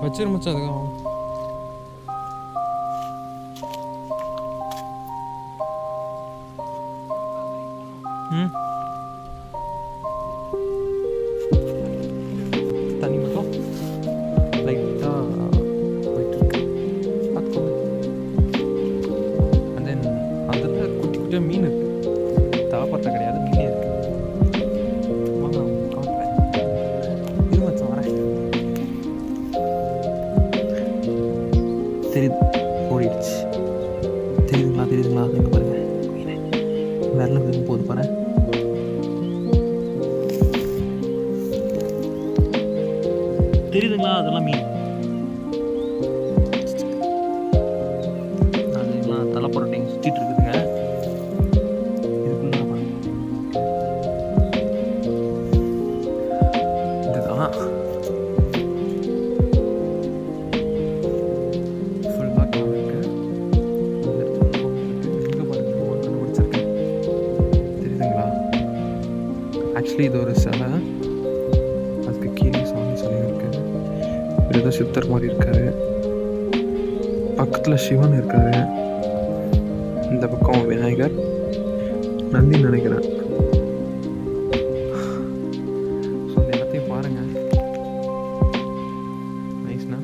வச்சிரு மச்சான் அதுக்கு. ம் தண்ணி மட்டும் லைட்டாக போயிட்டுருக்கு, பார்த்துக்கோங்க. அண்ட் தென் அதில் குட்டி குட்டியாக மீன் இருக்குது, தலைப்பட்டை கிடையாது, மீனே இருக்குது. வாங்க காட்டுறேன், இரு மச்சான் வரேன். தெரியுது, ஓடிடுச்சு. தெரியுதுங்களா நீங்கள் பாருங்கள், மீன் விரல விரும்ப போது பாரு. தெரியுதுங்களா, அதெல்லாம் மீன். அதுங்களா தலைப்புரட்டைங்க சுற்றிட்டு இருக்குதுங்க. இதுக்குள்ள இதுதான் ஃபுல்லாக காமிருக்கு. எங்கே பாருங்க கண்டுபிடிச்சிருக்கேன், தெரியுதுங்களா? ஆக்சுவலி இது ஒரு சிலை, அதுக்கு கீழே சாமி சிலை இருக்குது. ஏதோ சித்தர் மாதிரி இருக்காரு, பக்கத்தில் சிவன் இருக்காரு, இந்த பக்கம் விநாயகர், நந்தி நினைக்கிறேன். ஸோ இந்த இடத்தையும் பாருங்க, நைஸ்ண்ணா.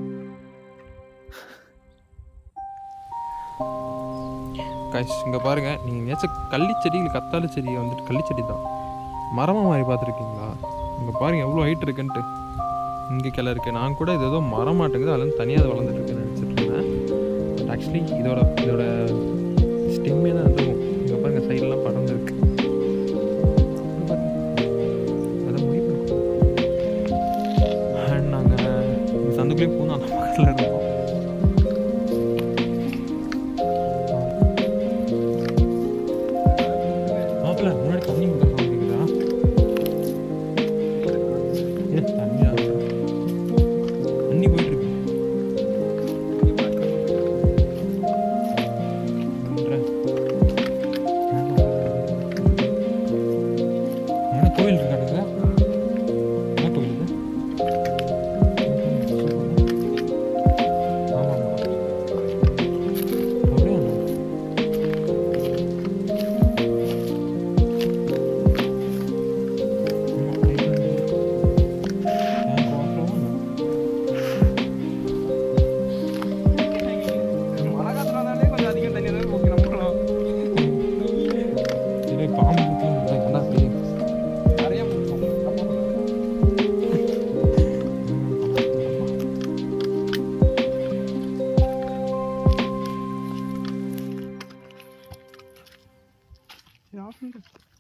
கைஸ் இங்கே பாருங்க, நீங்கள் எங்கேயாச்சும் கள்ளிச்செடி இல்லை கத்தாழி செடியை வந்துட்டு, கள்ளிச்செடி தான் மரமாக மாதிரி பார்த்துருக்கீங்களா? இங்கே பாருங்கள் எவ்வளோ ஹைட் இருக்குன்ட்டு. இங்கே கிளை இருக்குது, நான் கூட இது ஏதோ மரம் மாட்டேங்குது, அதுலேருந்து தனியாக அது வளர்ந்துட்டு இருக்குன்னு நினச்சிட்டு இருந்தேன். பட் ஆக்சுவலி இதோட ஸ்டெம்மே தான் இருக்கும். இங்கே பாருங்கள் சைடெலாம் படர்ந்து இருக்கு. அதை முடிவு அண்ட் நாங்கள் சந்துக்குள்ளேயும் போகணும், அந்த பக்கத்தில் இருந்தோம். மாப்பிள்ள முன்னாடி தண்ணி கொடுக்க சொல்லிங்களா? தண்ணி போயிட்டு இருக்கு. என்ன கோயில் இருக்கு அடுத்து? என்ன கோயில் இது? ஆமாம் அப்படியே பாம்பு என்ன அப்படி நிறைய ஆஃப்